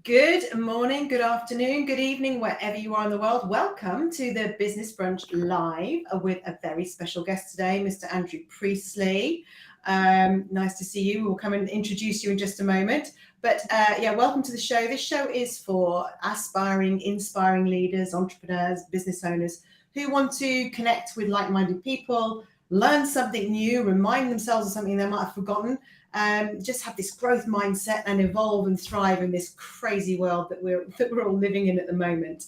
Good morning, good afternoon, good evening, wherever you are in the world. Welcome to the Business Brunch Live with a very special guest today, Mr. Andrew Priestley. Nice to see you. We'll come and introduce you in just a moment. But welcome to the show. This show is for aspiring, inspiring leaders, entrepreneurs, business owners who want to connect with like-minded people, learn something new, remind themselves of something they might have forgotten, just have this growth mindset and evolve and thrive in this crazy world that we're all living in at the moment.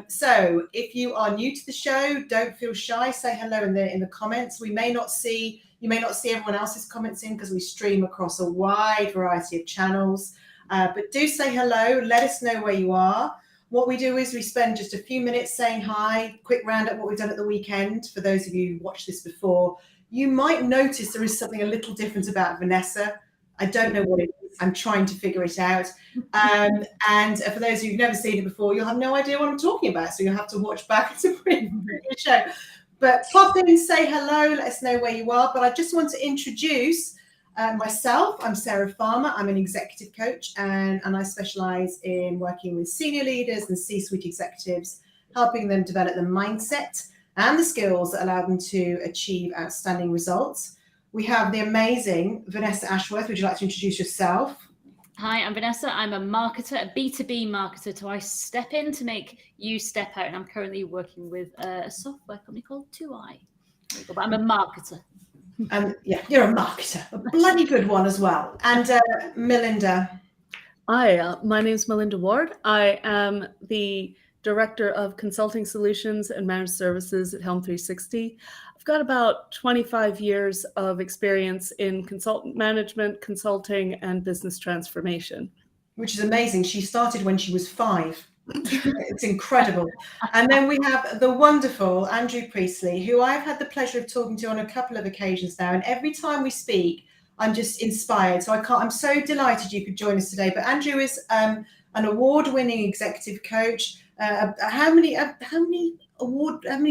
So if you are new to the show, don't feel shy. Say hello in the comments. You may not see everyone else's comments in because we stream across a wide variety of channels. But do say hello. Let us know where you are. What we do is we spend just a few minutes saying hi, quick round up what we've done at the weekend. For those of you who watched this before, you might notice there is something a little different about Vanessa. I don't know what it is. I'm trying to figure it out. And for those who've never seen it before, you'll have no idea what I'm talking about. So you'll have to watch back. It's a pretty good show. But pop in, say hello, let us know where you are. But I just want to introduce myself. I'm Sarah Farmer. I'm an executive coach and I specialize in working with senior leaders and C-suite executives, helping them develop the mindset and the skills that allow them to achieve outstanding results. We have the amazing Vanessa Ashworth. Would you like to introduce yourself? Hi, I'm Vanessa. I'm a marketer, a B2B marketer. So I step in to make you step out. And I'm currently working with a software company called 2i. But I'm a marketer. You're a marketer, a bloody good one as well. And Melinda. Hi, my name is Melinda Ward. I am the Director of Consulting Solutions and Managed Services at Helm 360. I've got about 25 years of experience in consultant management, consulting, and business transformation. Which is amazing. She started when she was 5. It's incredible. And then we have the wonderful Andrew Priestley, who I've had the pleasure of talking to on a couple of occasions now. And every time we speak, I'm just inspired. So I'm so delighted you could join us today. But Andrew is an award-winning executive coach. How many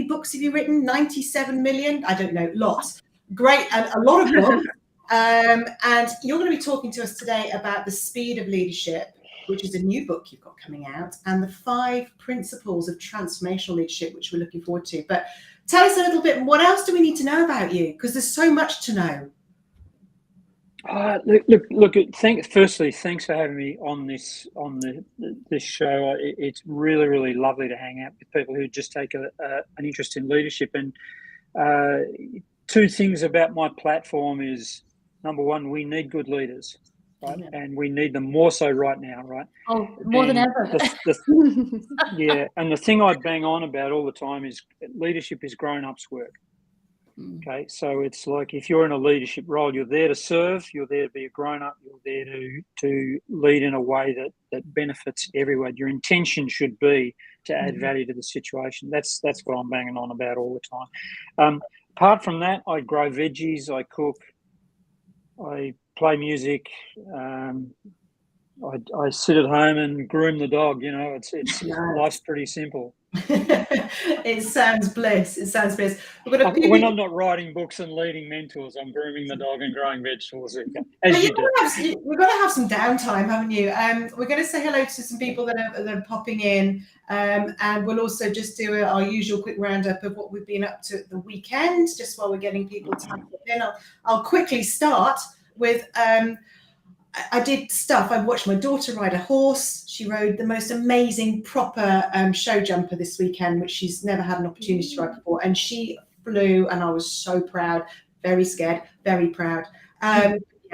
books have you written? 97 million? I don't know, lots. Great, and a lot of books. And you're going to be talking to us today about The Speed of Leadership, which is a new book you've got coming out, and the 5 principles of transformational leadership, which we're looking forward to. But tell us a little bit, what else do we need to know about you? Because there's so much to know. Look. Firstly, thanks for having me on this show. It's really, really lovely to hang out with people who just take an interest in leadership. And 2 things about my platform is, number one, we need good leaders, right? Yeah. And we need them more so right now, right? Oh, more than ever. Yeah, and the thing I bang on about all the time is leadership is grown-ups' work. Okay, so it's like if you're in a leadership role, you're there to serve, you're there to be a grown-up, you're there to lead in a way that benefits everyone. Your intention should be to add value to the situation. That's what I'm banging on about all the time. Apart from that, I grow veggies, I cook, I play music, I sit at home and groom the dog. You know, it's life's pretty simple. It sounds bliss. When I'm not writing books and leading mentors, I'm grooming the dog and growing vegetables. We've got to have some downtime, haven't you? We're going to say hello to some people that are popping in, and we'll also just do our usual quick roundup of what we've been up to at the weekend, just while we're getting people tapped in. I'll quickly start with. I did stuff. I watched my daughter ride a horse. She rode the most amazing proper show jumper this weekend, which she's never had an opportunity to ride before. And she flew, and I was so proud, very scared, very proud.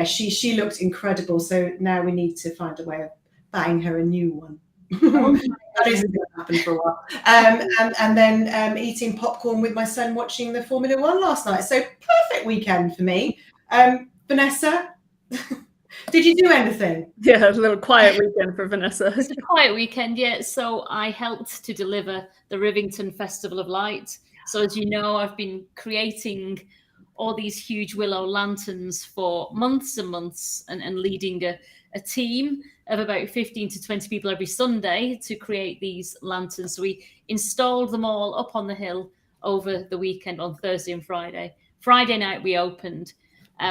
She looked incredible. So now we need to find a way of buying her a new one. That isn't going to happen for a while. And then eating popcorn with my son, watching the Formula One last night. So perfect weekend for me. Vanessa. Did you do anything? Yeah, a little quiet weekend for Vanessa. It's a quiet weekend, yeah. So I helped to deliver the Rivington Festival of Light. So as you know, I've been creating all these huge willow lanterns for months and months and leading a team of about 15 to 20 people every Sunday to create these lanterns. So we installed them all up on the hill over the weekend on Thursday and Friday. Friday night we opened.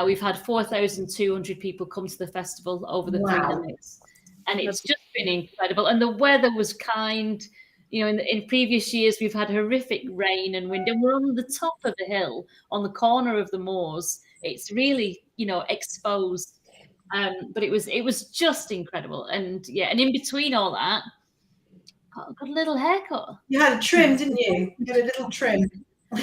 We've had 4,200 people come to the festival over the 3 nights. And it's just been incredible, and the weather was kind. You know, in previous years, we've had horrific rain and wind, and we're on the top of the hill, on the corner of the moors. It's really, you know, exposed. But it was just incredible, and yeah, and in between all that, got a little haircut. You had a trim, didn't you? You had a little trim.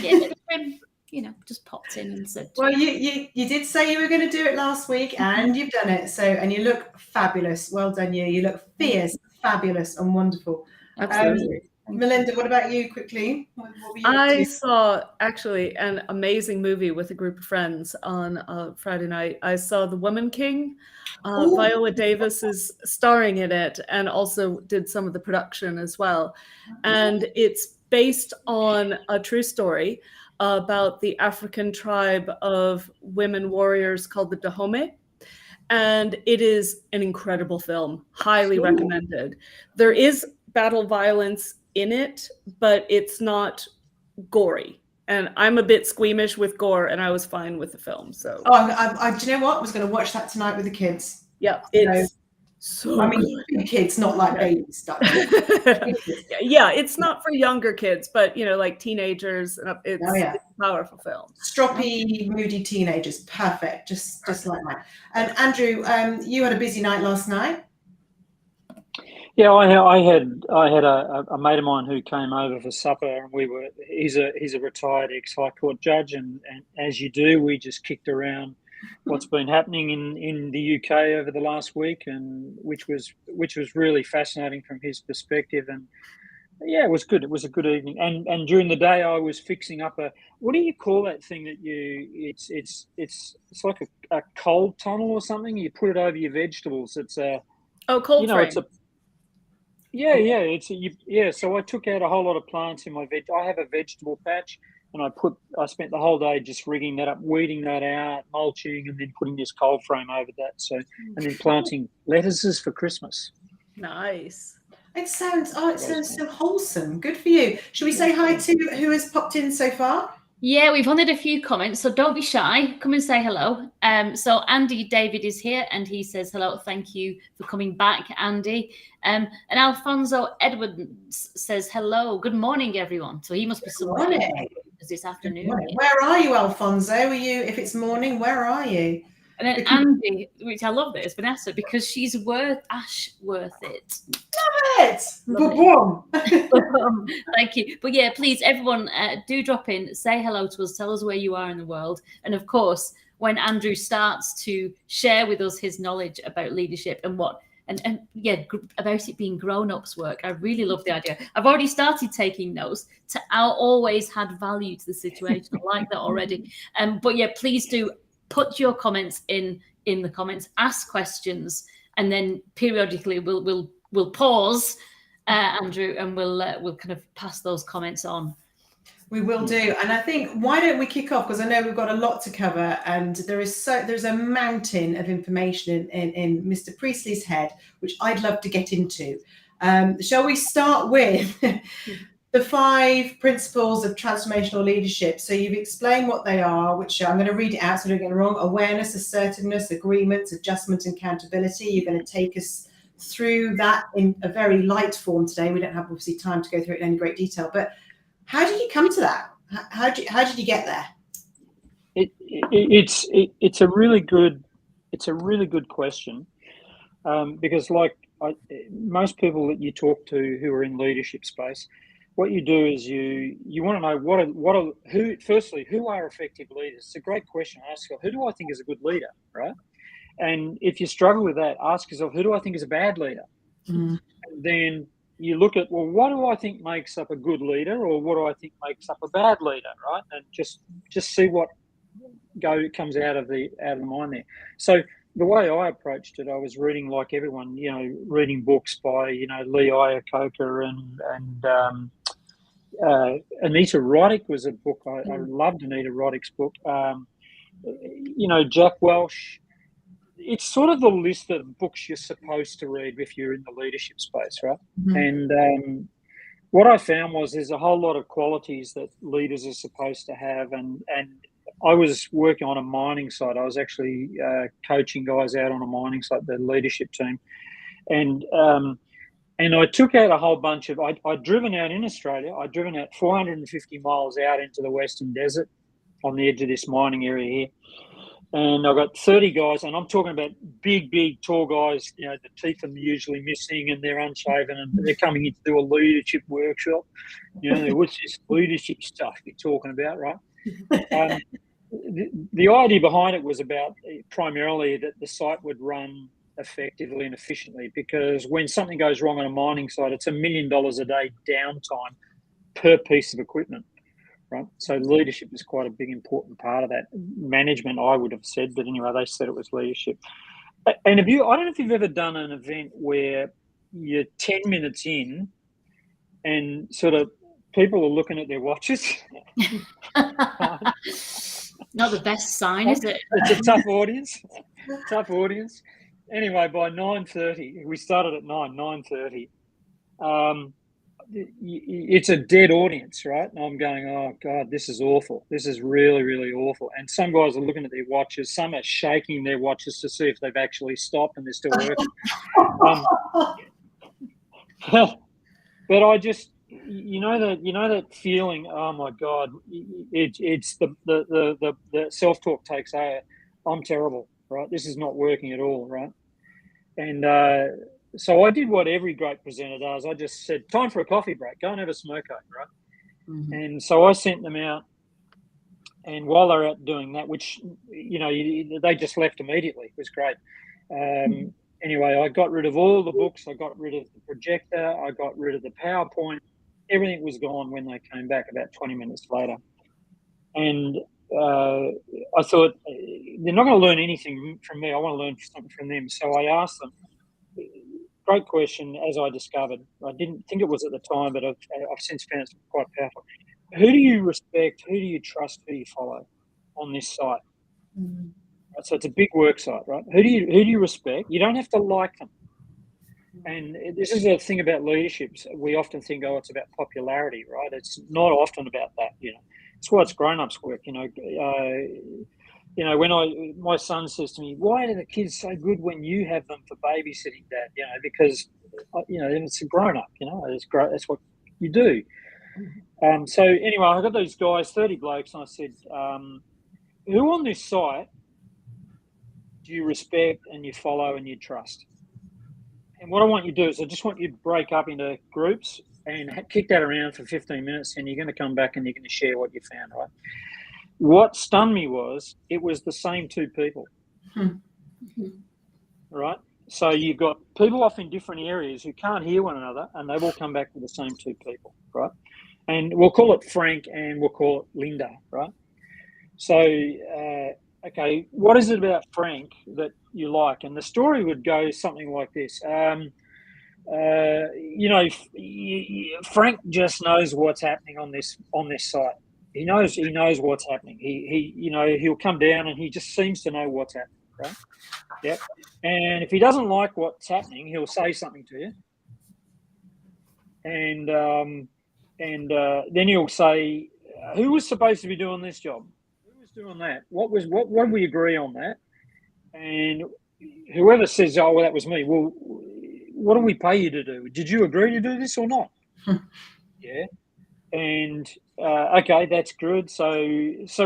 Yeah, a little trim. You know, just popped in and said. Well, you did say you were going to do it last week, and you've done it. So, and you look fabulous. Well done, you. You look fierce, fabulous, and wonderful. Absolutely. Melinda, what about you? Quickly, what were you up I to? saw actually an amazing movie with a group of friends on Friday night. I saw The Woman King. Viola Davis is starring in it and also did some of the production as well. And it's based on a true story about the African tribe of women warriors called the Dahomey. And it is an incredible film, highly recommended. There is battle violence in it, but it's not gory. And I'm a bit squeamish with gore, and I was fine with the film. So, do you know what? I was going to watch that tonight with the kids. yeah, it's so. I mean, big kids, not like babies stuff. Yeah, it's not for younger kids, but you know, like teenagers. It's a powerful film. Stroppy, moody teenagers, perfect, just like that. And Andrew, you had a busy night last night. Yeah, I had a mate of mine who came over for supper, and he's a retired ex-High Court judge, and as you do, we just kicked around what's been happening in the UK over the last week, and which was really fascinating from his perspective. And yeah, it was good. It was a good evening. And during the day, I was fixing up what do you call that thing that it's like a cold tunnel or something? You put it over your vegetables. It's a cold frame. It's a So I took out a whole lot of plants in my I have a vegetable patch, and I spent the whole day just rigging that up, weeding that out, mulching, and then putting this cold frame over that. So, and then planting lettuces for Christmas. Nice. It sounds so wholesome. Good for you. Should we say hi to who has popped in so far? Yeah, we've only had a few comments, so don't be shy. Come and say hello. So Andy David is here, and he says hello. Thank you for coming back, Andy. And Alfonso Edwards says hello. Good morning, everyone. So he must be somewhere because it's afternoon. Where are you, Alfonso? If it's morning, where are you? And then Andy, which I love this, Vanessa, because she's Ashworth it. Love it. Thank you. But yeah, please, everyone, do drop in, say hello to us, tell us where you are in the world. And of course, when Andrew starts to share with us his knowledge about leadership and about it being grown-ups work, I really love the idea. I've already started taking notes to always add value to the situation. I like that already. But yeah, please do put your comments in the comments, ask questions, and then periodically we'll pause, Andrew, and we'll kind of pass those comments on. We will do. And I think, why don't we kick off? Because I know we've got a lot to cover, and there's a mountain of information in Mr. Priestley's head, which I'd love to get into. Shall we start with the 5 principles of transformational leadership? So you've explained what they are, which I'm going to read it out so I don't get it wrong. Awareness, assertiveness, agreements, adjustment, and accountability. You're going to take us through that in a very light form today. We don't have obviously time to go through it in any great detail, but how did you come to that? How did you get there? It's a really good question, because most people that you talk to who are in leadership space, what you do is you want to know who are effective leaders. It's a great question. Ask yourself, who do I think is a good leader, right? And if you struggle with that, ask yourself, who do I think is a bad leader? And then you look at, well, what do I think makes up a good leader, or what do I think makes up a bad leader, right? And just see what comes out of the mind there. So the way I approached it, I was reading, like everyone, reading books by, Lee Iacocca and Anita Roddick was a book. I loved Anita Roddick's book. Jack Welch. It's sort of the list of books you're supposed to read if you're in the leadership space, right? Mm-hmm. And what I found was there's a whole lot of qualities that leaders are supposed to have. And I was working on a mining site. I was actually coaching guys out on a mining site, the leadership team. And I took out a whole bunch of, I'd driven out in Australia, I'd driven out 450 miles out into the Western Desert on the edge of this mining area here. And I've got 30 guys, and I'm talking about big, tall guys, you know, the teeth are usually missing and they're unshaven and they're coming in to do a leadership workshop. You know, what's this leadership stuff you're talking about, right? The idea behind it was about primarily that the site would run effectively and efficiently, because when something goes wrong on a mining site, it's $1 million a day downtime per piece of equipment, right? So leadership is quite a big important part of that. Management, I would have said, but anyway, they said it was leadership. And I don't know if you've ever done an event where you're 10 minutes in and sort of people are looking at their watches. Not the best sign, is it? It's a tough audience. Anyway, by 9:30, we started at 9:30. It's a dead audience, right? And I'm going, oh God, this is awful. This is really, really awful. And some guys are looking at their watches. Some are shaking their watches to see if they've actually stopped and they're still working. But I just, you know that feeling. Oh my God, it's the self-talk takes over. I'm terrible, right? This is not working at all, right? And so I did what every great presenter does. I just said, time for a coffee break. Go and have a smoko, right? Mm-hmm. And so I sent them out. And while they're out doing that, which, you know, they just left immediately. It was great. Anyway, I got rid of all the books. I got rid of the projector. I got rid of the PowerPoint. Everything was gone when they came back about 20 minutes later. And I thought, they're not going to learn anything from me. I want to learn something from them. So I asked them, great question, as I discovered. I didn't think it was at the time, but I've since found it's quite powerful. Who do you respect? Who do you trust? Who do you follow on this site? Mm-hmm. Right, so it's a big work site, right? Who do you respect? You don't have to like them. And this is the thing about leadership. We often think, oh, it's about popularity, right? It's not often about that, you know. It's why it's grown-ups work, you know. When my son says to me, why are the kids so good when you have them for babysitting, Dad? You know, because, you know, it's a grown-up, you know, that's what you do. So anyway, I got these guys, 30 blokes, and I said, who on this site do you respect and you follow and you trust? And what I want you to do is I just want you to break up into groups and kick that around for 15 minutes, and you're going to come back and you're going to share what you found, right? What stunned me was it was the same two people, right? So you've got people off in different areas who can't hear one another, and they've all come back to the same two people, right? And we'll call it Frank and we'll call it Linda, right? So, okay, what is it about Frank that you like? And the story would go something like this. You know, Frank just knows what's happening on this site. He knows what's happening. He you know, he'll come down and he just seems to know what's happening, right? Yeah. And if he doesn't like what's happening, he'll say something to you. And then he'll say, who was supposed to be doing this job? Who was doing that? What did we agree on that? And whoever says, oh, well, that was me. Well, what do we pay you to do? Did you agree to do this or not? Yeah. And okay, that's good. So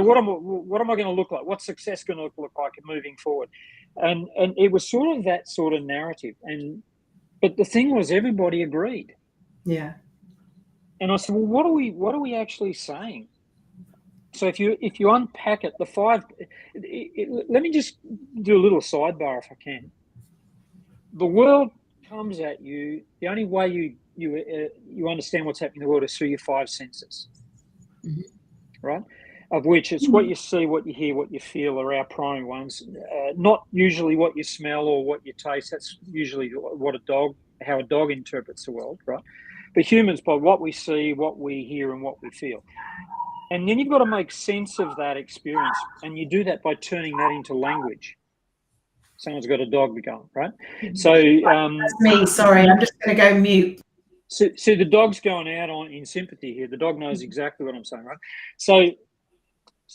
what am I going to look like? What's success going to look like moving forward? And it was sort of that sort of narrative. But the thing was, everybody agreed. Yeah. And I said, well, what are we actually saying? So if you unpack it, the five. Let me just do a little sidebar if I can. The world comes at you. The only way you understand what's happening in the world is through your five senses, right? Of which it's what you see, what you hear, what you feel are our primary ones. Not usually what you smell or what you taste. That's usually how a dog interprets the world, right? But humans, by what we see, what we hear, and what we feel. And then you've got to make sense of that experience, and you do that by turning that into language. Someone's got a dog going, right? So that's me. Sorry, I'm just going to go mute. So the dog's going out in sympathy here. The dog knows exactly what I'm saying, right? So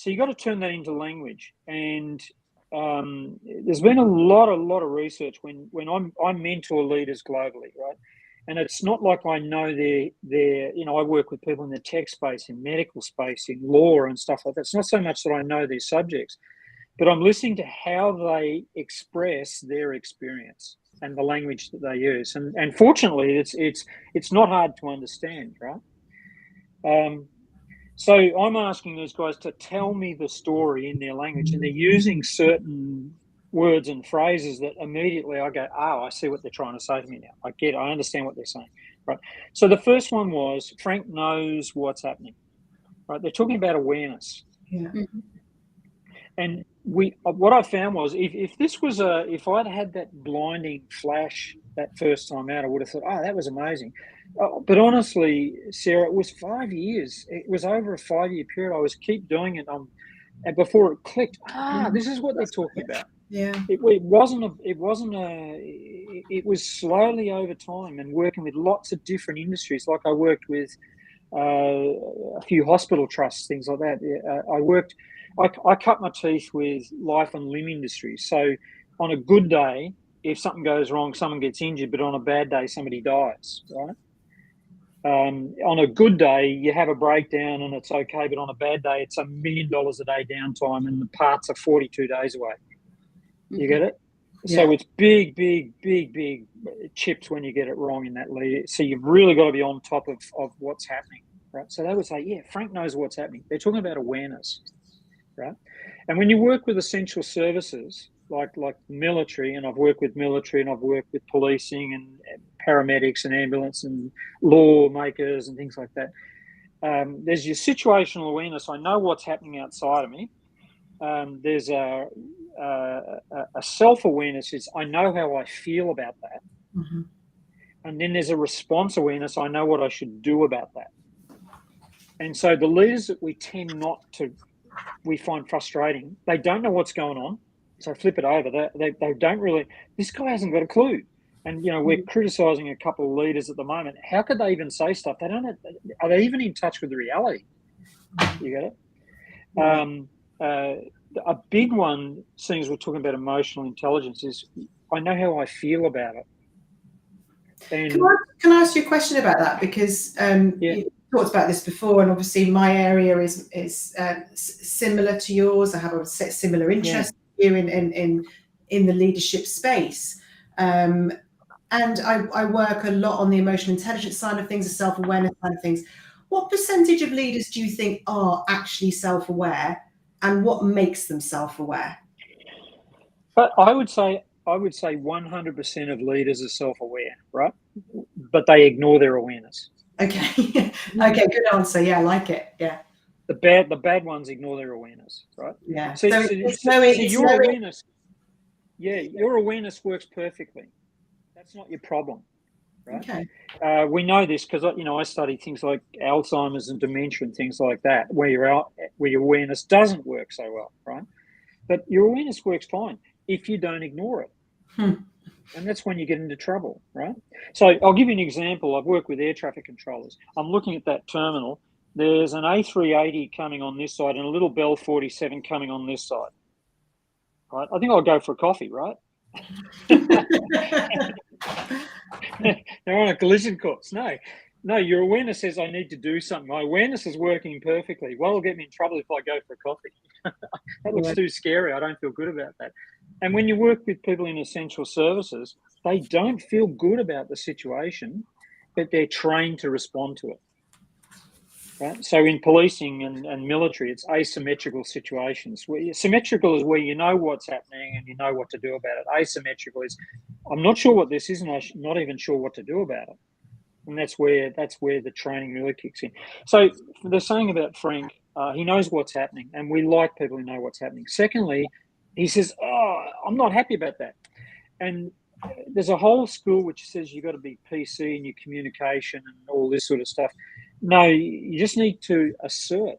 you got to turn that into language, and there's been a lot of research when I mentor leaders globally, right? And it's not like I know their I work with people in the tech space, in medical space, in law and stuff like that. It's not so much that I know their subjects, but I'm listening to how they express their experience and the language that they use. And fortunately, it's not hard to understand, right? So I'm asking these guys to tell me the story in their language, and they're using certain words and phrases that immediately I go, oh, I see what they're trying to say to me now. I understand what they're saying, right? So the first one was, Frank knows what's happening, right? They're talking about awareness. Yeah. And what I found was, if I'd had that blinding flash that first time out, I would have thought, oh, that was amazing. But honestly, Sarah, it was 5 years. It was over a 5-year period. I was keep doing it, and before it clicked, this is what they're talking about. Yeah. It was slowly over time, and working with lots of different industries. Like I worked with a few hospital trusts, things like that. I cut my teeth with life and limb industries. So on a good day, if something goes wrong, someone gets injured, but on a bad day, somebody dies, right? On a good day, you have a breakdown and it's okay, but on a bad day, it's $1 million a day downtime and the parts are 42 days away. You get it? Yeah. So it's big chips when you get it wrong in that lead. So you've really got to be on top of what's happening, right? So they would say, yeah, Frank knows what's happening. They're talking about awareness, right? And when you work with essential services, like military, and I've worked with military and I've worked with policing and paramedics and ambulance and lawmakers and things like that, there's your situational awareness. I know what's happening outside of me. There's a self-awareness, is I know how I feel about that. Mm-hmm. And then there's a response awareness, I know what I should do about that. And so the leaders that we find frustrating, they don't know what's going on. So flip it over. They don't really, this guy hasn't got a clue. And, we're criticizing a couple of leaders at the moment. How could they even say stuff? Are they even in touch with the reality? You get it? A big one, seeing as we're talking about emotional intelligence, is I know how I feel about it. And can I ask you a question about that? Because you talked about this before, and obviously my area is similar to yours. I have a similar interest here in the leadership space. And I work a lot on the emotional intelligence side of things, the self-awareness side of things. What percentage of leaders do you think are actually self-aware, and what makes them self-aware? But I would say 100% of leaders are self-aware, right? But they ignore their awareness. Okay. Okay, good answer. Yeah, I like it. Yeah. The bad ones ignore their awareness, right? Yeah. So your awareness, your awareness works perfectly. That's not your problem, right? Okay. We know this because I study things like Alzheimer's and dementia and things like that, where your awareness doesn't work so well, right? But your awareness works fine if you don't ignore it. And that's when you get into trouble, right? So I'll give you an example. I've worked with air traffic controllers. I'm looking at that terminal. There's an A380 coming on this side and a little Bell 47 coming on this side, right? I think I'll go for a coffee, right? They're on a collision course. No, your awareness says I need to do something. My awareness is working perfectly. Well, it'll get me in trouble if I go for a coffee. That looks too scary. I don't feel good about that. And when you work with people in essential services, they don't feel good about the situation, but they're trained to respond to it. Right? So in policing and military, it's asymmetrical situations. Symmetrical is where you know what's happening and you know what to do about it. Asymmetrical is, I'm not sure what this is and I'm not even sure what to do about it. And that's where the training really kicks in. So they're saying about Frank, he knows what's happening, and we like people who know what's happening. Secondly, he says, I'm not happy about that. And there's a whole school which says you've got to be PC in your communication and all this sort of stuff. No, you just need to assert,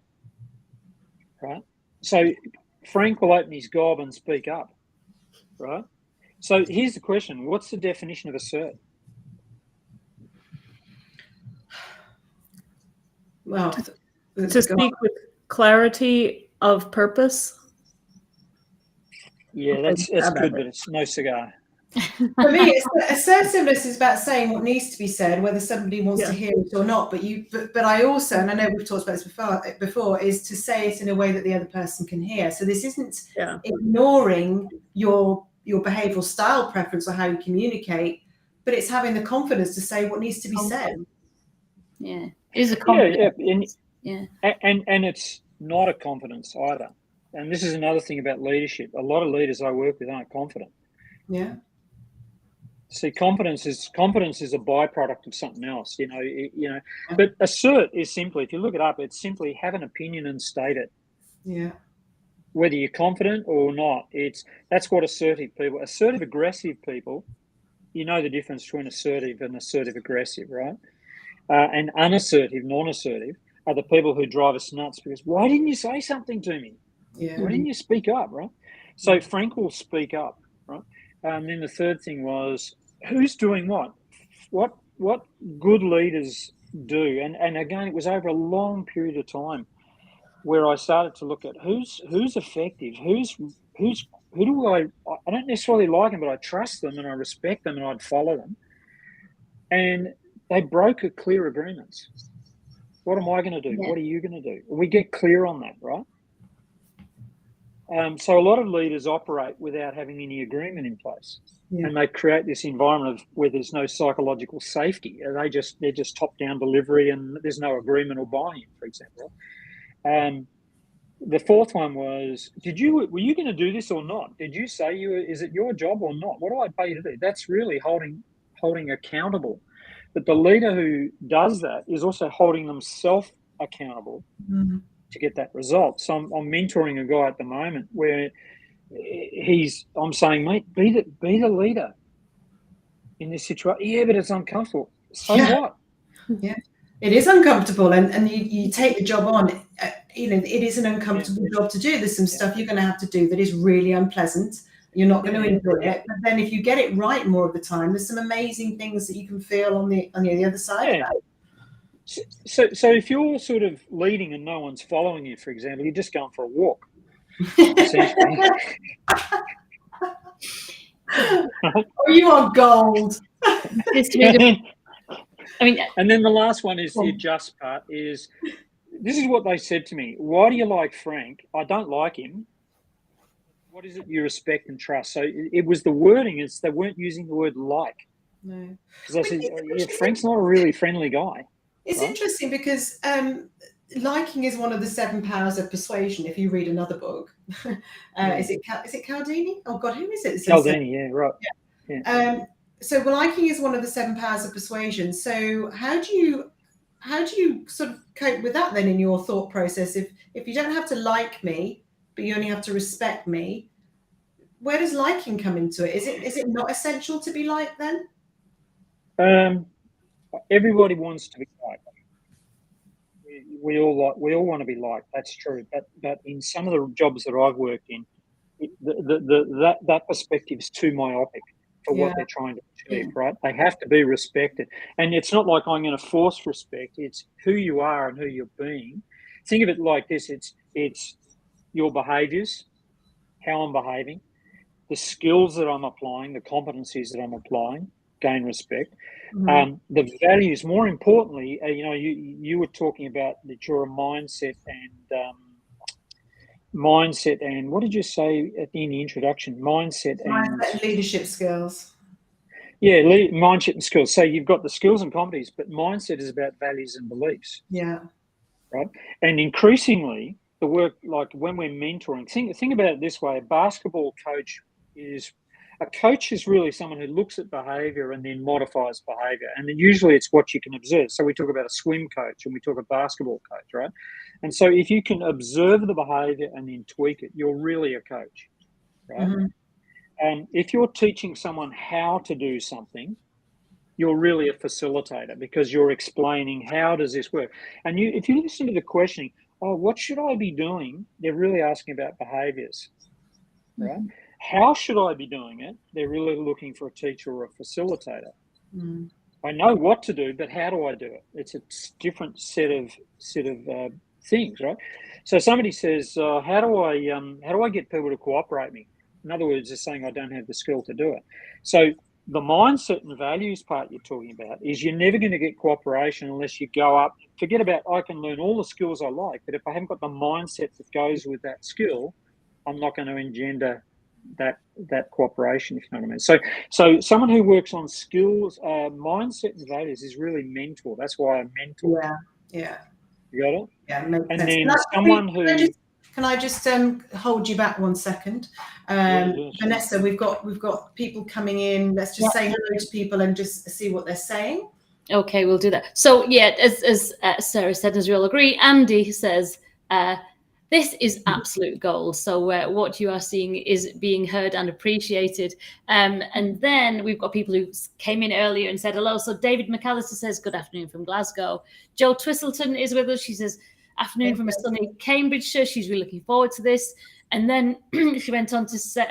right? So Frank will open his gob and speak up, right? So here's the question. What's the definition of assert? Well, to speak with clarity of purpose. Yeah, that's good, but it's no cigar. For me, assertiveness is about saying what needs to be said, whether somebody wants to hear it or not. But I also, and I know we've talked about this before, is to say it in a way that the other person can hear. So this isn't ignoring your behavioural style preference or how you communicate, but it's having the confidence to say what needs to be said. Yeah, it is a confidence. And it's not a confidence either. And this is another thing about leadership. A lot of leaders I work with aren't confident. Yeah. See, confidence is a byproduct of something else, But assert is simply, if you look it up, it's simply have an opinion and state it. Yeah. Whether you're confident or not, that's what assertive aggressive people, you know the difference between assertive and assertive aggressive, right? And unassertive, non-assertive are the people who drive us nuts because why didn't you say something to me? Yeah. Why didn't you speak up, right? So Frank will speak up, right? And then the third thing was who's doing what? What good leaders do, and again, it was over a long period of time where I started to look at who's effective, who do I don't necessarily like them, but I trust them and I respect them and I'd follow them. And they broke a clear agreements. What am I going to do? Yeah. What are you going to do? We get clear on that, right? So a lot of leaders operate without having any agreement in place. Yeah. And they create this environment where there's no psychological safety. They're just top-down delivery and there's no agreement or buy-in, for example. The fourth one was, were you going to do this or not? Did you say is it your job or not? What do I pay you to do? That's really holding accountable. But the leader who does that is also holding themselves accountable to get that result. So I'm mentoring a guy at the moment where I'm saying, mate, be the leader in this situation. Yeah, but it's uncomfortable. So what? Yeah, it is uncomfortable, and you take the job on. It is an uncomfortable job to do. There's some stuff you're going to have to do that is really unpleasant. You're not going to enjoy it, but then if you get it right more of the time, there's some amazing things that you can feel on the other side. Yeah. So if you're sort of leading and no one's following you, for example, you're just going for a walk. Oh, you are gold. And then the last one is the adjust part. This is what they said to me. Why do you like Frank? I don't like him. What is it you respect and trust? So it was the wording. They weren't using the word like. No. Because I said, Frank's not a really friendly guy. It's interesting because liking is one of the 7 powers of persuasion. If you read another book, is it Cialdini? Oh God, who is it? Cialdini, yeah, right. Yeah. So liking is one of the 7 powers of persuasion. So how do you sort of cope with that then in your thought process? If you don't have to like me, but you only have to respect me, where does liking come into it? Is it not essential to be liked then? Everybody wants to be liked. We all want to be liked. That's true. But in some of the jobs that I've worked in, that perspective is too myopic for what they're trying to achieve. Right? They have to be respected, and it's not like I'm going to force respect. It's who you are and who you're being. Think of it like this: it's your behaviours, how I'm behaving, the skills that I'm applying, the competencies that I'm applying, gain respect. The values, more importantly, you were talking about that you're a mindset and what did you say in the introduction? Mindset and leadership skills. Yeah, mindset and skills. So you've got the skills and competencies, but mindset is about values and beliefs. Yeah. Right. And increasingly, the work, like when we're mentoring, think about it this way: a basketball coach is really someone who looks at behaviour and then modifies behaviour. And then usually it's what you can observe. So we talk about a swim coach and we talk a basketball coach, right? And so if you can observe the behaviour and then tweak it, you're really a coach, right? And if you're teaching someone how to do something, you're really a facilitator because you're explaining how does this work. And if you listen to the questioning, what should I be doing? They're really asking about behaviours, right? How should I be doing it? They're really looking for a teacher or a facilitator. I know what to do, but how do I do it? It's a different set of things, right? So somebody says, how do I get people to cooperate me? In other words, they're saying I don't have the skill to do it. So the mindset and values part you're talking about is you're never going to get cooperation unless you go up. Forget about I can learn all the skills I like, but if I haven't got the mindset that goes with that skill, I'm not going to engender that cooperation, if you know what I mean. So someone who works on skills, mindset and values is really mentor. That's why I mentor. Yeah. You got it? Yeah, makes and sense. Then someone who... Can I just hold you back 1 second? Yeah, sure. Vanessa, we've got people coming in. Let's just say hello to people and just see what they're saying. Okay, we'll do that. So yeah, as Sarah said, as we all agree, Andy says, this is absolute gold. So what you are seeing is being heard and appreciated. And then we've got people who came in earlier and said hello. So David McAllister says, good afternoon from Glasgow. Jo Twistleton is with us. She says, afternoon from a sunny Cambridgeshire. She's really looking forward to this. And then she went on to say,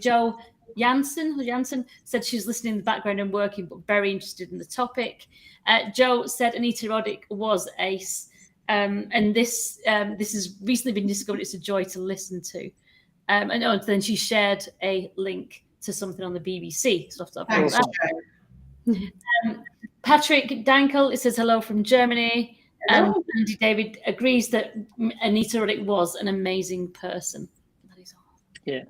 Jo Jansen said she's listening in the background and working, but very interested in the topic. Jo said Anita Roddick was ace. And this has recently been discovered. It's a joy to listen to. And then she shared a link to something on the BBC. So Patrick Dankel, it says hello from Germany. And Andy David agrees that Anita Roddick was an amazing person. That is all. Yeah.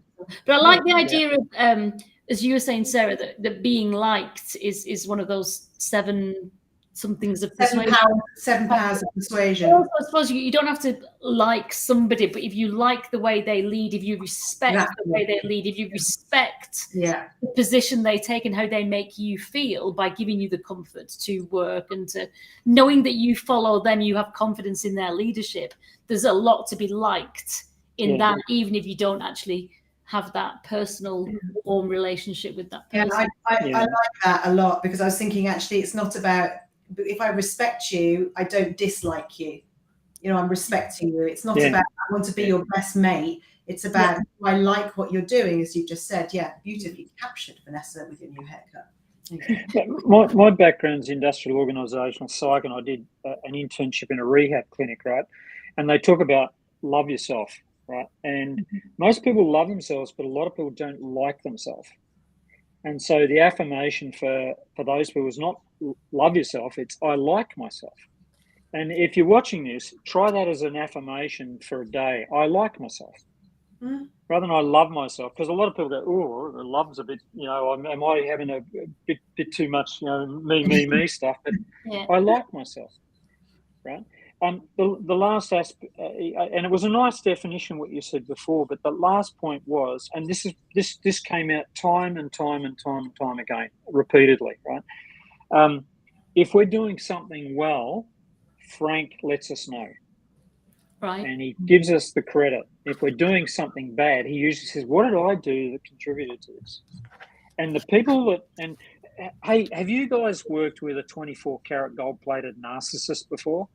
But I like the idea of, as you were saying, Sarah, that being liked is one of those seven somethings of persuasion. Seven powers of persuasion. Also, I suppose you don't have to like somebody, but if you like the way they lead, if you respect the way they lead, if you respect the position they take and how they make you feel by giving you the comfort to work and to knowing that you follow them, you have confidence in their leadership. There's a lot to be liked in that, even if you don't actually have that personal warm relationship with that person. I like that a lot, because I was thinking actually it's not about, if I respect you, I don't dislike you. I'm respecting you. It's not about I want to be your best mate. It's about I like what you're doing, as you just said. Yeah, beautifully captured, Vanessa, with your new haircut. My background's industrial organisational psych, and I did an internship in a rehab clinic, right? And they talk about love yourself, right? And most people love themselves, but a lot of people don't like themselves. And so the affirmation for those people is not love yourself, it's I like myself. And if you're watching this, try that as an affirmation for a day. I like myself. Rather than I love myself, because a lot of people go, oh, love's a bit, am I having a bit too much, me stuff? But I like myself, right? The last aspect, and it was a nice definition what you said before, but the last point was, and this came out time and time again, repeatedly, right? If we're doing something well, Frank lets us know. Right. And he gives us the credit. If we're doing something bad, he usually says, what did I do that contributed to this? And the people hey, have you guys worked with a 24-karat gold-plated narcissist before?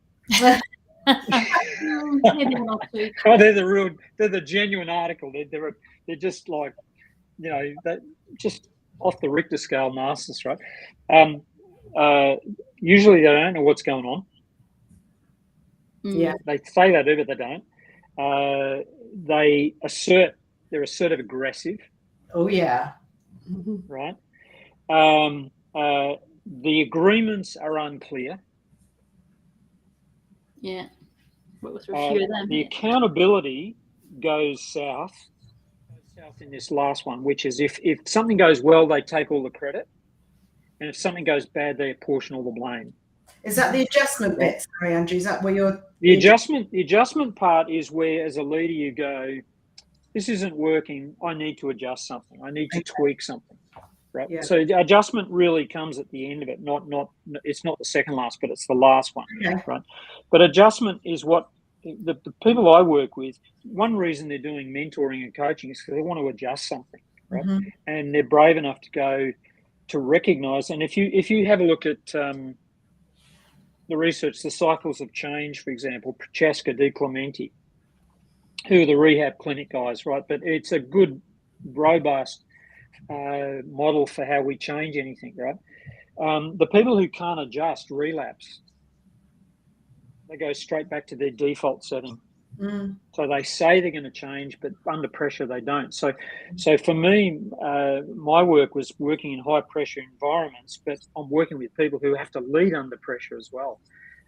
Maybe not too. Oh, they're the genuine article. They're just like, they're just off the Richter scale narcissists, right? Usually they don't know what's going on. Yeah, they say they do, but they don't. They're assertive aggressive. Oh yeah. Right. The agreements are unclear. Yeah. What was a few of them? The accountability goes south in this last one, which is if something goes well, they take all the credit, and if something goes bad, they apportion all the blame. Is that the adjustment bit? Sorry, Andrew. Is that where you're? The adjustment part is where, as a leader, you go, this isn't working. I need to adjust something. I need to tweak something. Right. Yeah. So the adjustment really comes at the end of it. It's not the second last, but it's the last one. Okay. Right. But adjustment is what the people I work with. One reason they're doing mentoring and coaching is because they want to adjust something. Right. Mm-hmm. And they're brave enough to go to recognize. And if you have a look at the research, the cycles of change, for example, Prochaska, Di Clementi, who are the rehab clinic guys, right? But it's a good, robust model for how we change anything, right? The people who can't adjust relapse. They go straight back to their default setting. So they say they're going to change, but under pressure they don't. So for me, my work was working in high pressure environments, but I'm working with people who have to lead under pressure as well.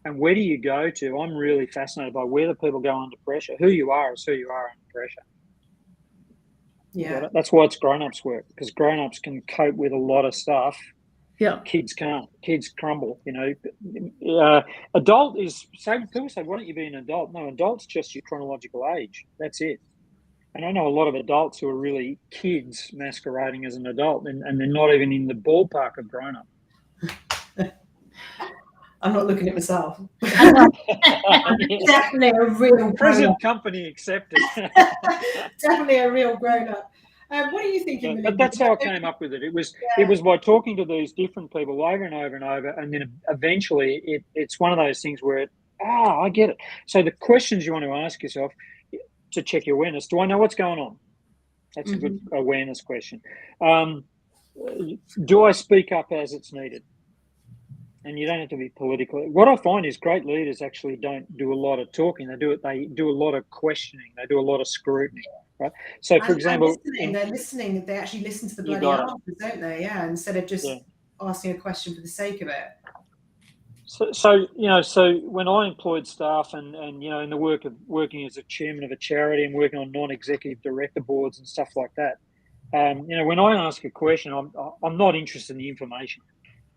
And where do you go to? I'm really fascinated by where the people go under pressure. Who you are is who you are under pressure. Yeah. That's why it's grown-ups work, because grown-ups can cope with a lot of stuff. Yeah. Kids can't. Kids crumble, Adult is, people say, why don't you be an adult? No, adult's just your chronological age. That's it. And I know a lot of adults who are really kids masquerading as an adult, and they're not even in the ballpark of grown-up. I'm not looking at myself. Definitely a real present company accepted. Definitely a real grown-up. What are you thinking, Melinda? But that's how I came up with it. It was by talking to these different people over and over and over, and then eventually it's one of those things where I get it. So the questions you want to ask yourself to check your awareness: do I know what's going on? That's a good awareness question. Do I speak up as it's needed? And you don't have to be political. What I find is great leaders actually don't do a lot of talking. They do a lot of questioning. They do a lot of scrutiny, right? So, for example, they're listening. They actually listen to the bloody answers, don't they? Yeah, instead of just asking a question for the sake of it. So when I employed staff and in the work of working as a chairman of a charity and working on non-executive director boards and stuff like that, when I ask a question, I'm not interested in the information.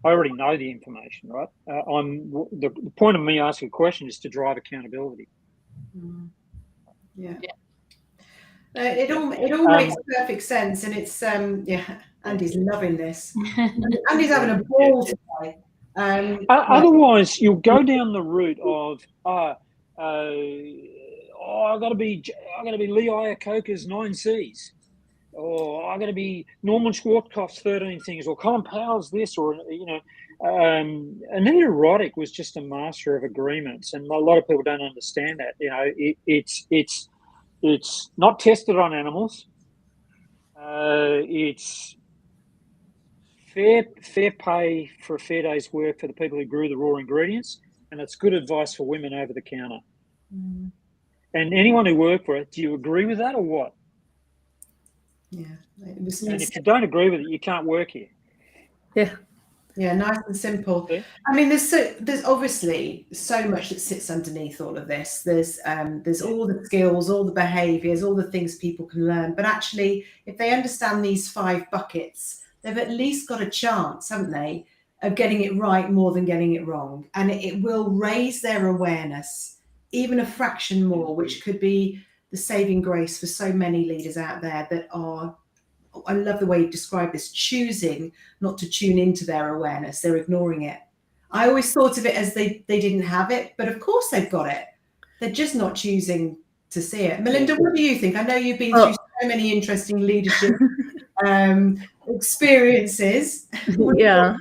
I already know the information, right? The point of me asking a question is to drive accountability. Yeah. It all makes perfect sense, and it's Andy's loving this. Andy's having a ball today. Otherwise, you'll go down the route of I got to be Lee Iacocca's 9 C's. Or I'm going to be Norman Schwarzkopf's 13 things, or Colin Powell's this, or Anita Roddick was just a master of agreements, and a lot of people don't understand that. It's not tested on animals. It's fair pay for a fair day's work for the people who grew the raw ingredients, and it's good advice for women over the counter. And anyone who worked for it, do you agree with that or what? Yeah. And if you don't agree with it, you can't work here. Yeah, nice and simple. Yeah. I mean, there's obviously so much that sits underneath all of this. There's all the skills, all the behaviours, all the things people can learn. But actually, if they understand these 5 buckets, they've at least got a chance, haven't they, of getting it right more than getting it wrong. And it will raise their awareness even a fraction more, which could be the saving grace for so many leaders out there that are, I love the way you describe this, choosing not to tune into their awareness. They're ignoring it. I always thought of it as they didn't have it, but of course they've got it. They're just not choosing to see it. Melinda, what do you think? I know you've been through so many interesting leadership experiences. Yeah.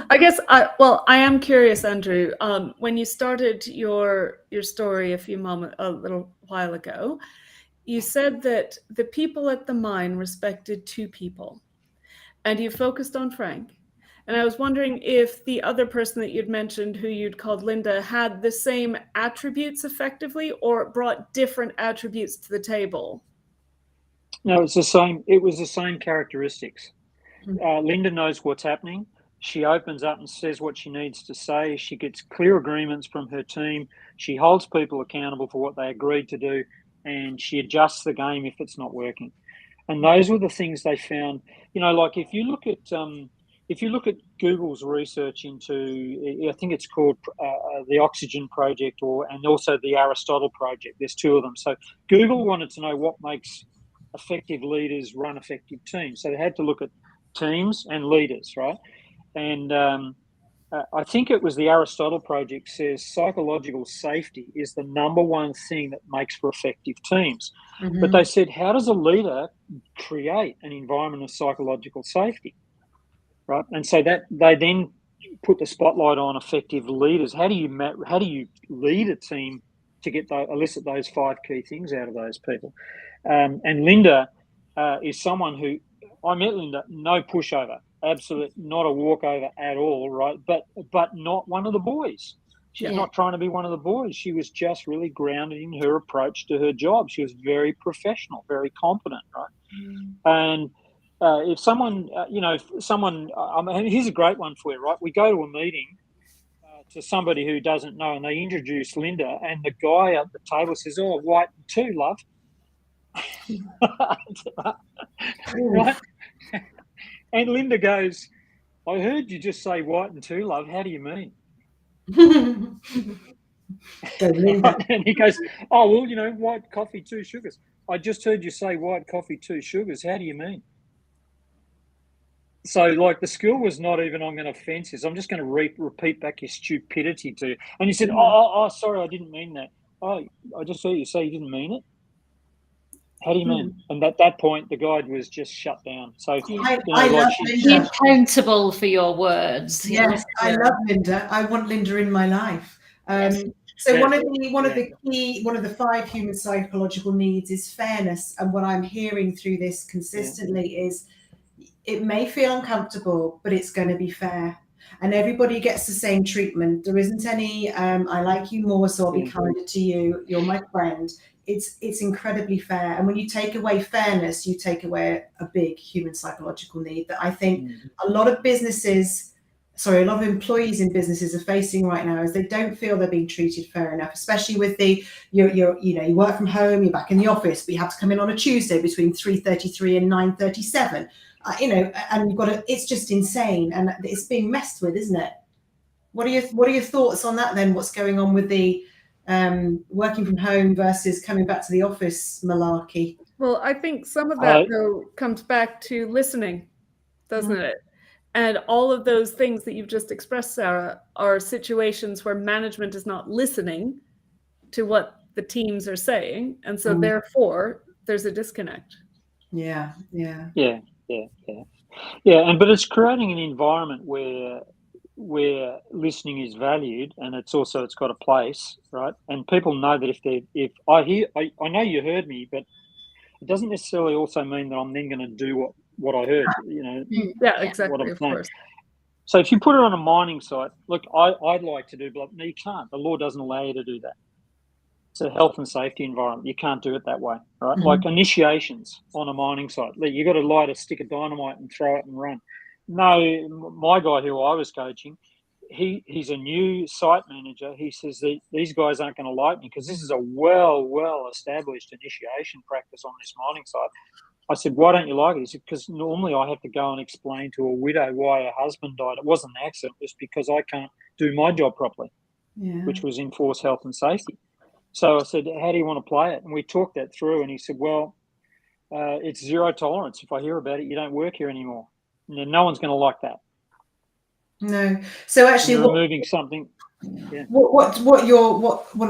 I guess I am curious, Andrew. When you started your story a little while ago, you said that the people at the mine respected 2 people, and you focused on Frank. And I was wondering if the other person that you'd mentioned, who you'd called Linda, had the same attributes effectively, or brought different attributes to the table. No, it's the same. It was the same characteristics. Linda knows what's happening. She opens up and says what she needs to say. She gets clear agreements from her team. She holds people accountable for what they agreed to do, and she adjusts the game if it's not working. And those were the things they found. Like if you look at Google's research into, I think it's called the Oxygen Project, and also the Aristotle Project. There's 2 of them. So Google wanted to know what makes effective leaders run effective teams. So they had to look at teams and leaders, right? And I think it was the Aristotle Project says psychological safety is the number one thing that makes for effective teams. But they said, how does a leader create an environment of psychological safety, right? And so that they then put the spotlight on effective leaders. How do you lead a team to elicit those 5 key things out of those people? And Linda is someone who, I met Linda, no pushover. Absolutely not a walkover at all, right? But not one of the boys. She's not trying to be one of the boys. She was just really grounded in her approach to her job. She was very professional, very competent, right? And if someone, here's a great one for you, right? We go to a meeting to somebody who doesn't know, and they introduce Linda, and the guy at the table says, "Oh, white too, love." Right? And Linda goes, "I heard you just say white and two, love. How do you mean?" And he goes, "Oh, well, white coffee, 2 sugars. I just heard you say white coffee, 2 sugars. How do you mean?" So, like, the skill was not even, I'm going to fence this. I'm just going to repeat back your stupidity to you. And he said, oh, sorry, I didn't mean that. Oh, I just heard you say you didn't mean it. How do you mean? And at that point, the guide was just shut down. So I love be Linda. accountable for your words. Yes, I love Linda. I want Linda in my life. So one of the 5 human psychological needs is fairness. And what I'm hearing through this consistently is it may feel uncomfortable, but it's going to be fair. And everybody gets the same treatment. There isn't any, I like you more, so I'll be kinder to you. You're my friend. It's incredibly fair. And when you take away fairness, you take away a big human psychological need that I think a lot of employees in businesses are facing right now, is they don't feel they're being treated fair enough, especially with you work from home, you're back in the office, but you have to come in on a Tuesday between 3:33 and 9:37. And you've got to, it's just insane, and it's being messed with, isn't it? What are your thoughts on that then? What's going on with the working from home versus coming back to the office malarkey? Well, I think some of that though comes back to listening, doesn't it? And all of those things that you've just expressed, Sarah, are situations where management is not listening to what the teams are saying, and so therefore there's a disconnect. Yeah. But it's creating an environment where listening is valued, and it's got a place, right? And people know that if I know you heard me, but it doesn't necessarily also mean that I'm then going to do what I heard. Yeah, exactly. Of course. So if you put it on a mining site, look, I'd like to do, but no, you can't. The law doesn't allow you to do that. It's a health and safety environment. You can't do it that way, right? Like initiations on a mining site. You got to light a stick of dynamite and throw it and run. No, my guy who I was coaching, he's a new site manager. He says that these guys aren't going to like me because this is a well-established initiation practice on this mining site. I said, why don't you like it? He said, because normally I have to go and explain to a widow why her husband died. It wasn't an accident. It was because I can't do my job properly, which was enforce health and safety. So I said, how do you want to play it? And we talked that through, and he said, well, it's zero tolerance. If I hear about it, you don't work here anymore. No one's going to like that. No. So actually, removing something. Yeah. What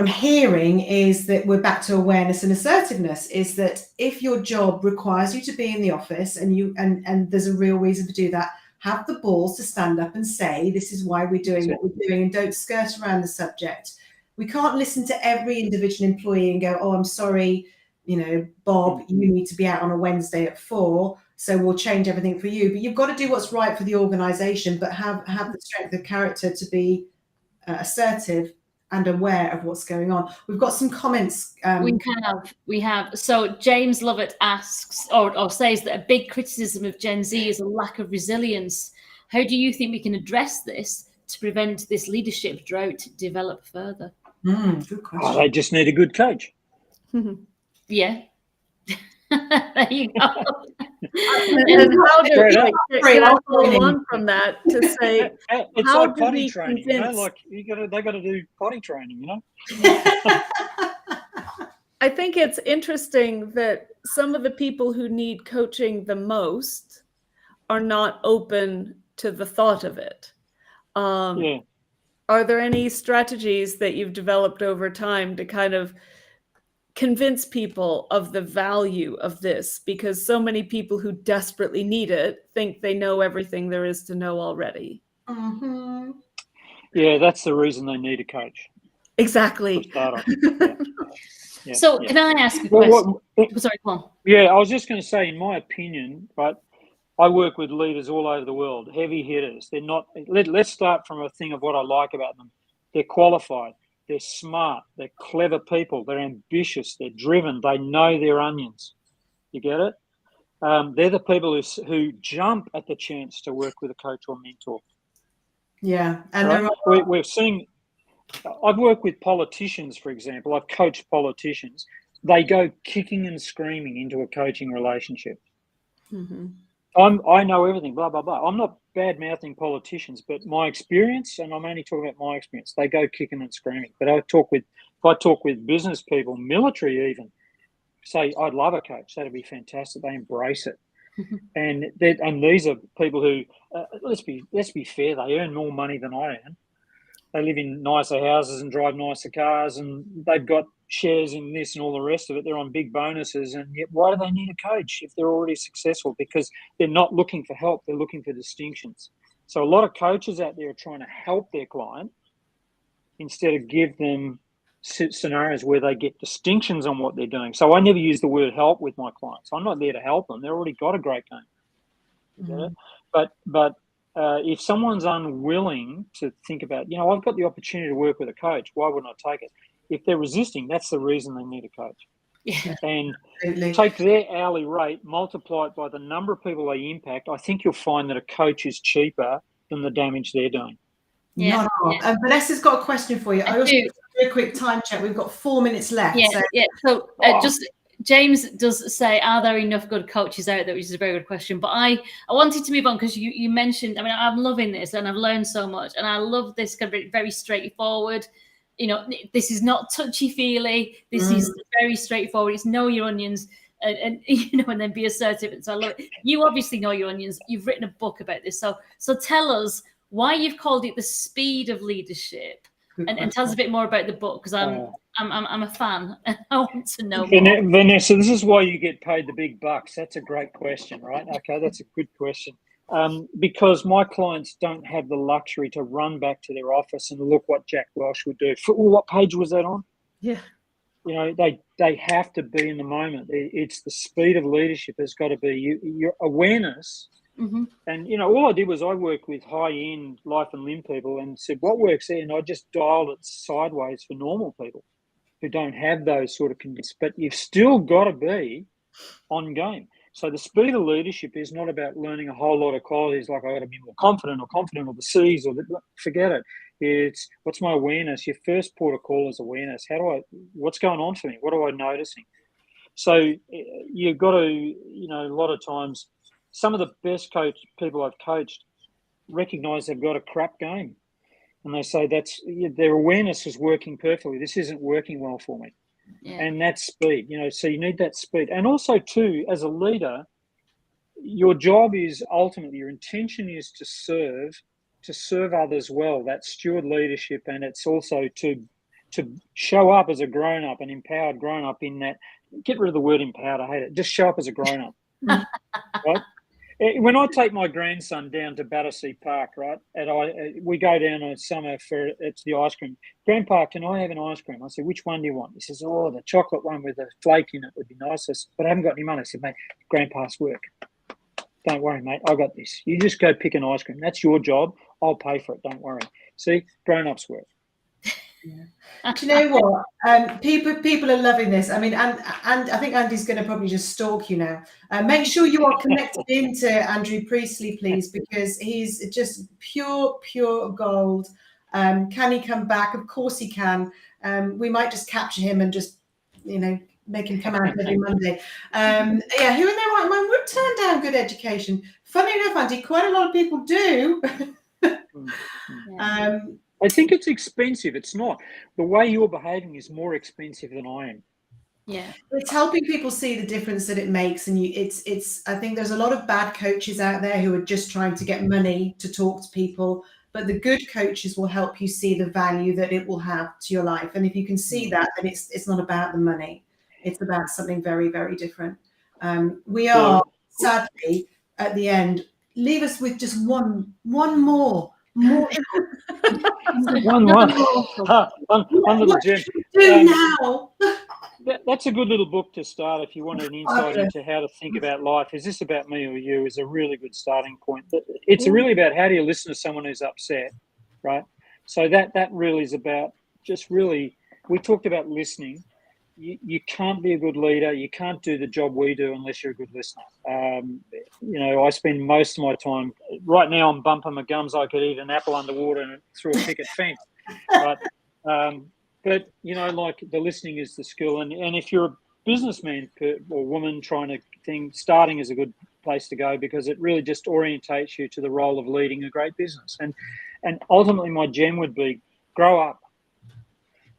I'm hearing is that we're back to awareness and assertiveness. Is that if your job requires you to be in the office and there's a real reason to do that, have the balls to stand up and say, this is why we're doing what we're doing, and don't skirt around the subject. We can't listen to every individual employee and go, oh, I'm sorry, Bob, you need to be out on a Wednesday at 4, so we'll change everything for you. But you've got to do what's right for the organisation, but have the strength of character to be assertive and aware of what's going on. We've got some comments. We have. So James Lovett asks or says that a big criticism of Gen Z is a lack of resilience. How do you think we can address this to prevent this leadership drought to develop further? Good question. They just need a good coach. Yeah. There you go. And how do I follow on from that to say, it's how like do potty we training, convince? like they got to do potty training, I think it's interesting that some of the people who need coaching the most are not open to the thought of it. Are there any strategies that you've developed over time to kind of convince people of the value of this? Because so many people who desperately need it think they know everything there is to know already. Yeah, that's the reason they need a coach. Exactly. So can I ask a question? Sorry, go on. Yeah, I was just going to say, in my opinion, right, I work with leaders all over the world, heavy hitters. They're not. Let's start from a thing of what I like about them. they're qualified, they're smart, they're clever people, they're ambitious, they're driven, they know their onions. You get it? They're the people who jump at the chance to work with a coach or mentor. Yeah, and right? We're seeing. I've worked with politicians, for example. I've coached politicians. They go kicking and screaming into a coaching relationship. Mm-hmm. I know everything, blah, blah, blah. I'm not bad-mouthing politicians, but my experience, and I'm only talking about my experience, they go kicking and screaming. But if I talk with business people, military even, say, I'd love a coach. That'd be fantastic. They embrace it. And these are people who, let's be fair, they earn more money than I earn. They live in nicer houses and drive nicer cars, and they've got shares in this and all the rest of it. They're on big bonuses, and yet why do they need a coach if they're already successful? Because they're not looking for help, they're looking for distinctions. So a lot of coaches out there are trying to help their client instead of give them scenarios where they get distinctions on what they're doing. So I never use the word help with my clients. I'm not there to help them. They've already got a great game. Mm-hmm. But if someone's unwilling to think about, I've got the opportunity to work with a coach, why wouldn't I take it? If they're resisting, that's the reason they need a coach. Yeah. And take their hourly rate, multiply it by the number of people they impact. I think you'll find that a coach is cheaper than the damage they're doing. Yeah. Vanessa's got a question for you. I also do a quick time check. We've got 4 minutes left. So just James does say, are there enough good coaches out there? Which is a very good question. But I wanted to move on because you mentioned, I'm loving this and I've learned so much. And I love this kind of very straightforward. This is not touchy-feely. This is very straightforward. It's know your onions and then be assertive. And so I love it. You obviously know your onions. You've written a book about this. So tell us why you've called it The Speed of Leadership. And tell us a bit more about the book, because I'm a fan and I want to know more. Vanessa, this is why you get paid the big bucks. That's a great question, right? Okay, that's a good question. Because my clients don't have the luxury to run back to their office and look what Jack Welch would do. What page was that on? Yeah. They have to be in the moment. It's the speed of leadership has got to be your awareness. Mm-hmm. And, all I did was I worked with high-end life and limb people and said, what works there? And I just dialed it sideways for normal people who don't have those sort of conditions. But you've still got to be on game. So the speed of leadership is not about learning a whole lot of qualities like I got to be more confident or the C's forget it. It's what's my awareness? Your first port of call is awareness. What's going on for me? What am I noticing? So you've got to, a lot of times, some of the best people I've coached recognise they've got a crap game. And they say their awareness is working perfectly. This isn't working well for me. Yeah. And that's speed, so you need that speed. And also too, as a leader, your job is ultimately, your intention is to serve others well. That's steward leadership. And it's also to show up as a grown-up, an empowered grown-up in that, get rid of the word empowered, I hate it. Just show up as a grown-up, right? When I take my grandson down to Battersea Park, right, and we go down in summer it's the ice cream. Grandpa, can I have an ice cream? I said, which one do you want? He says, the chocolate one with a flake in it would be nice. I said, but I haven't got any money. I said, mate, Grandpa's work. Don't worry, mate, I got this. You just go pick an ice cream. That's your job. I'll pay for it. Don't worry. See, grown-ups work. Yeah. Do you know what? People are loving this. And I think Andy's going to probably just stalk you now. Make sure you are connected into Andrew Priestley, please, because he's just pure gold. Can he come back? Of course he can. We might just capture him and just, make him come out every Monday. Who in their right mind would turn down good education? Funny enough, Andy, quite a lot of people do. I think it's expensive. It's not. The way you're behaving is more expensive than I am. Yeah, it's helping people see the difference that it makes, and I think there's a lot of bad coaches out there who are just trying to get money to talk to people, but the good coaches will help you see the value that it will have to your life. And if you can see that, then it's not about the money. It's about something very, very different. We are sadly at the end. Leave us with just one more. One under the gym. Do now. That's a good little book to start if you want an insight into how to think about life. Is this about me or you? Is a really good starting point. It's really about how do you listen to someone who's upset, right? So that really is about just really, we talked about listening. You can't be a good leader. You can't do the job we do unless you're a good listener. I spend most of my time, right now I'm bumping my gums. I could eat an apple underwater and through a picket fence. But like the listening is the skill. And if you're a businessman or woman starting is a good place to go, because it really just orientates you to the role of leading a great business. And ultimately my gem would be grow up.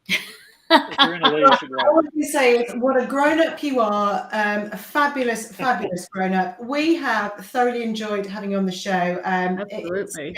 If you're in a leadership role. I want to say what a grown-up you are, a fabulous grown-up. We have thoroughly enjoyed having you on the show. Absolutely.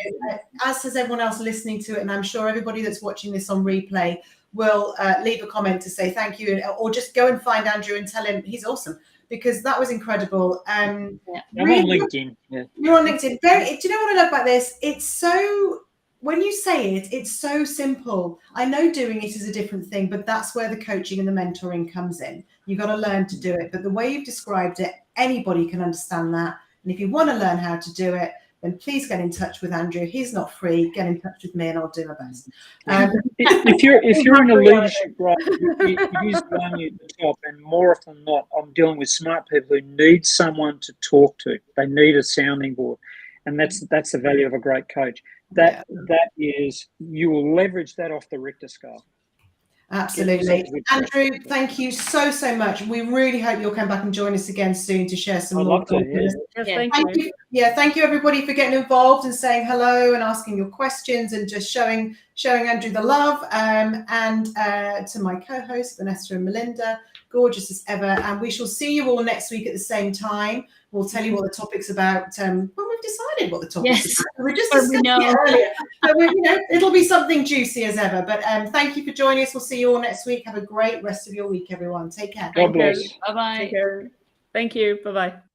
As has everyone else listening to it, and I'm sure everybody that's watching this on replay will leave a comment to say thank you, or just go and find Andrew and tell him he's awesome, because that was incredible. I'm on LinkedIn. Yeah. You're on LinkedIn. Do you know what I love about this? It's so... When you say it, it's so simple. I know doing it is a different thing, but that's where the coaching and the mentoring comes in. You've got to learn to do it. But the way you've described it, anybody can understand that. And if you want to learn how to do it, then please get in touch with Andrew. He's not free. Get in touch with me and I'll do my best. If you're in a leadership role, you use value at the top, and more often than not, I'm dealing with smart people who need someone to talk to. They need a sounding board. And that's the value of a great coach. That is, you will leverage that off the Richter scale. Absolutely. Andrew, thank you so much. We really hope you'll come back and join us again soon to share some more. I'd love to, Yes, thank you. Thank you everybody for getting involved and saying hello and asking your questions and just showing Andrew the love. And to my co-hosts, Vanessa and Melinda, gorgeous as ever. And we shall see you all next week at the same time. We'll tell you what the topic's about when we've decided what the topic's about. We just discussed it earlier. So it'll be something juicy as ever. But thank you for joining us. We'll see you all next week. Have a great rest of your week, everyone. Take care. God bless. Bye-bye. Take care. Thank you. Bye-bye.